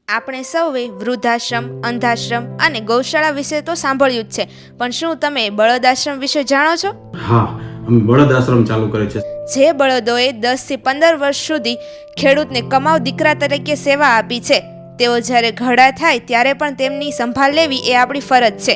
આપણે સૌએ વૃદ્ધાશ્રમ, અંધાશ્રમ અને ગૌશાળા વિશે તો સાંભળ્યું જ છે, પણ શું તમે બળદ આશ્રમ વિશે જાણો છો? હા, અમે બળદ આશ્રમ ચાલુ કરે છે. જે બળદોએ 10 થી 15 વર્ષ સુધી ખેડૂતને કમાવ દીકરા તરીકે સેવા આપી છે, તેઓ જ્યારે ઘરડા થાય ત્યારે પણ તેમની સંભાળ લેવી એ આપણી ફરજ છે.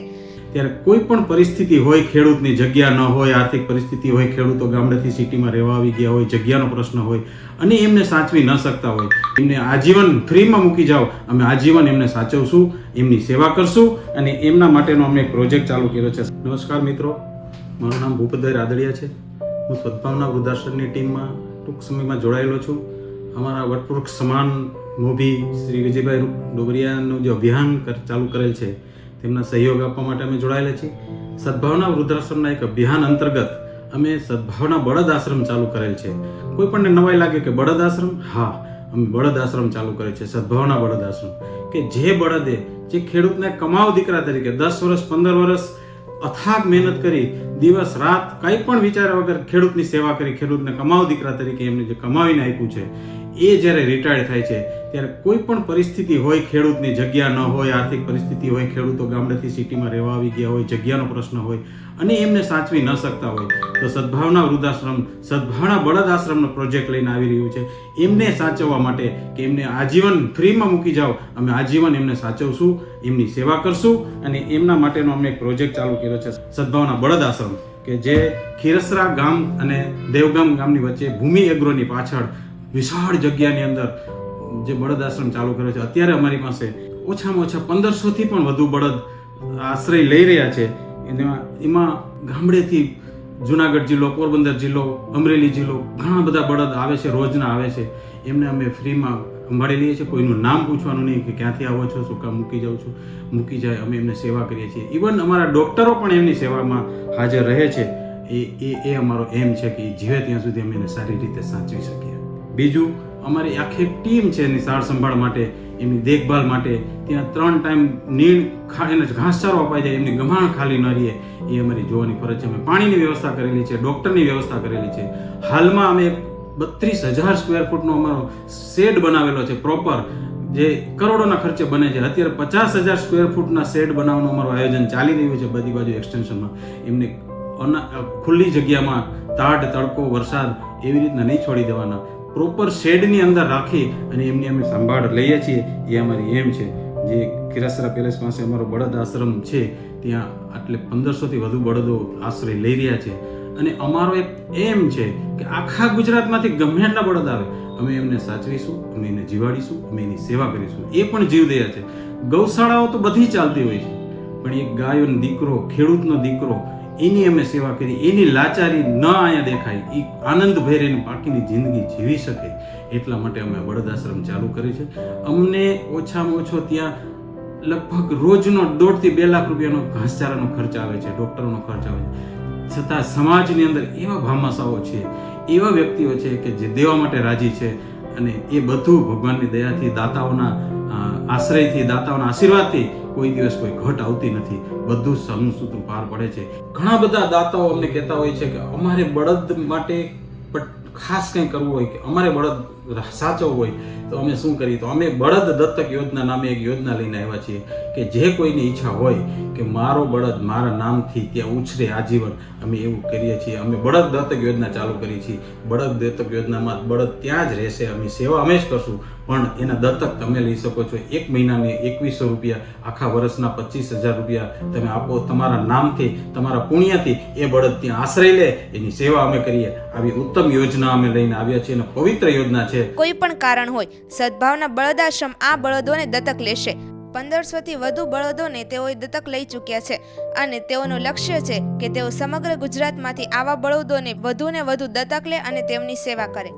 ત્યારે કોઈ પણ પરિસ્થિતિ હોય, ખેડૂતની જગ્યા ન હોય, આર્થિક પરિસ્થિતિ હોય, ખેડૂતો ગામડેથી સિટીમાં રહેવા આવી ગયા હોય, જગ્યાનો પ્રશ્ન હોય અને એમને સાચવી ન શકતા હોય, એમને આજીવન ફ્રીમાં મૂકી જાઓ, અમે આજીવન એમને સાચવશું, એમની સેવા કરશું અને એમના માટેનો અમે એક પ્રોજેક્ટ ચાલુ કર્યો છે. નમસ્કાર મિત્રો, મારું નામ ભૂપતભાઈ રાદડિયા છે. હું સદભાવના વૃદ્ધાશ્રમની ટીમમાં ટૂંક સમયમાં જોડાયેલો છું. અમારા વટવૃક્ષ સમાન મોભી શ્રી વિજયભાઈ ડોબરિયાનું જે અભિયાન ચાલુ કરેલ છે, તેમના સહયોગ આપવા માટે અમે જોડાયેલા છીએ. સદભાવના વૃદ્ધાશ્રમના એક અભિયાન અંતર્ગત અમે સદભાવના બળદ આશ્રમ ચાલુ કરેલ છે. કોઈ પણ નવાઈ લાગે કે બળદ આશ્રમ, હા, અમે બળદ આશ્રમ ચાલુ કરે છે, સદભાવના બળદ આશ્રમ, કે જે બળદે જે ખેડૂતને કમાવ દીકરા તરીકે 10 વર્ષ 15 વર્ષ અથાગ મહેનત કરી, દિવસ રાત કંઈ પણ વિચાર્યા વગર ખેડૂતની સેવા કરી, ખેડૂતને કમાવ દીકરા તરીકે એમને જે કમાવીને આપ્યું છે, એ જ્યારે રિટાયર્ડ થાય છે ત્યારે કોઈ પણ પરિસ્થિતિ હોય, ખેડૂતની જગ્યા ન હોય, આર્થિક પરિસ્થિતિ હોય, ખેડૂતો ગામડેથી સિટીમાં રહેવા આવી ગયા હોય, જગ્યાનો પ્રશ્ન હોય અને એમને સાચવી ન શકતા હોય, તો સદભાવના વૃદ્ધાશ્રમ, સદભાવના બળદ આશ્રમનો પ્રોજેક્ટ લઈને આવી રહ્યું છે. એમને સાચવવા માટે કે એમને આજીવન ફ્રીમાં મૂકી જાઓ, અમે આજીવન એમને સાચવશું, એમની સેવા કરશું અને એમના માટેનો અમે એક પ્રોજેક્ટ ચાલુ કર્યો છે, સદભાવના બળદ આશ્રમ, કે જે ખીરસરા ગામ અને દેવગામ ગામની વચ્ચે ભૂમિ એગ્રોની પાછળ વિશાળ જગ્યાની અંદર જે બળદ આશ્રમ ચાલુ કર્યો છે. અત્યારે અમારી પાસે ઓછામાં ઓછા 1500 થી પણ વધુ બળદ આશ્રય લઈ રહ્યા છે. એમાં ગામડેથી જુનાગઢ જિલ્લો, પોરબંદર જિલ્લો, અમરેલી જિલ્લો, ઘણા બધા બળદ આવે છે, રોજના આવે છે. એમને અમે ફ્રીમાં સંભાળી લઈએ છીએ. કોઈનું નામ પૂછવાનું નહીં કે ક્યાંથી આવો છો, શું કામ મૂકી જાઉં છું, મૂકી જાય, અમે એમને સેવા કરીએ છીએ. ઇવન અમારા ડૉક્ટરો પણ એમની સેવામાં હાજર રહે છે. એ અમારો એમ છે કે જીવે ત્યાં સુધી અમે એને સારી રીતે સાચવી શકીએ. બીજું, અમારી આખી ટીમ છે એની સાર સંભાળ માટે, એમની દેખભાલ માટે. ત્યાં 3 ટાઈમ એને ઘાસચારો અપાઈ જાય, એમની ગમાણ ખાલી ન રહે, એ અમારી જોવાની ફરજ છે. અમે પાણીની વ્યવસ્થા કરેલી છે, ડૉક્ટરની વ્યવસ્થા કરેલી છે. હાલમાં અમે 32,000 સ્ક્વેર ફૂટનો અમારો શેડ બનાવેલો છે, પ્રોપર, જે કરોડોના ખર્ચે બને છે. અત્યારે 50,000 સ્ક્વેર ફૂટના શેડ બનાવવાનું અમારું આયોજન ચાલી રહ્યું છે બધી બાજુ એક્સટેન્શનમાં. એમને ખુલ્લી જગ્યામાં તાડ, તડકો, વરસાદ એવી રીતના નહીં છોડી દેવાના, પ્રોપર શેડની અંદર રાખી અને એમની અમે સંભાળ લઈએ છીએ. એ અમારી એમ છે. જે ખીરસરા પેલેસ પાસે અમારો બળદ આશ્રમ છે, ત્યાં આટલે 1500 થી વધુ બળદો આશ્રય લઈ રહ્યા છે. અને અમારો એક એમ છે કે આખા ગુજરાતમાંથી ગમે એટલા બળદ આવે, અમે એમને સાચવીશું, અમે એને જીવાડીશું, અમે એની સેવા કરીશું. એ પણ જીવદયા છે. ગૌશાળાઓ તો બધી ચાલતી હોય છે, પણ એક ગાયોનો દીકરો, ખેડૂતનો દીકરો, એની અમે સેવા કરી, એની લાચારી ન અહીંયા દેખાય, એ આનંદભેર એની બાકીની જિંદગી જીવી શકે, એટલા માટે અમે બળદ આશ્રમ ચાલુ કરી છે. અમને ઓછામાં ઓછો ત્યાં લગભગ રોજનો 1.5 થી 2 લાખ રૂપિયાનો ઘાસચારાનો ખર્ચ આવે છે, ડૉક્ટરોનો ખર્ચ આવે છે. છતાં સમાજની અંદર એવા ભામાશાઓ છે, એવા વ્યક્તિઓ છે કે જે દેવા માટે રાજી છે, અને એ બધું ભગવાનની દયાથી, દાતાઓના આશ્રયથી, દાતાઓના આશીર્વાદથી કોઈ દિવસ કોઈ ઘટ આવતી નથી. બધું સમસૂત્ર પાર પડે છે. ઘણા બધા દાતાઓ અમને કહેતા હોય છે કે અમારે બળદ માટે ખાસ કંઈ કરવું હોય, કે અમારે બળદ સાચવવું હોય તો અમે શું કરીએ? તો અમે બળદ દત્તક યોજના નામે એક યોજના લઈને આવ્યા છીએ, કે જે કોઈની ઈચ્છા હોય કે મારો બળદ મારા નામથી ત્યાં ઉછરે આજીવન, અમે એવું કરીએ છીએ. અમે બળદ દત્તક યોજના ચાલુ કરી છે. બળદ દત્તક યોજનામાં બળદ ત્યાં જ રહેશે, અમે સેવા અમે જ કરશું, પણ એના દત્તક તમે લઈ શકો છો. 1 મહિનાને 2100 રૂપિયા, આખા વર્ષના 25,000 રૂપિયા તમે આપો. તમારા નામથી, તમારા પુણ્યથી એ બળદ ત્યાં આશ્રય લે, એની સેવા અમે કરીએ. આવી ઉત્તમ યોજના અમે લઈને આવ્યા છીએ અને પવિત્ર યોજના છે. કોઈ પણ કારણ હોય, સદભાવના બળદ આશ્રમ આ બળદોને દત્તક લેશે. 1500 થી વધુ બળદોને તેઓએ દત્તક લઈ ચૂક્યા છે અને તેઓનું લક્ષ્ય છે કે તેઓ સમગ્ર ગુજરાતમાંથી આવા બળદોને વધુને વધુ દત્તક લે અને તેમની સેવા કરે.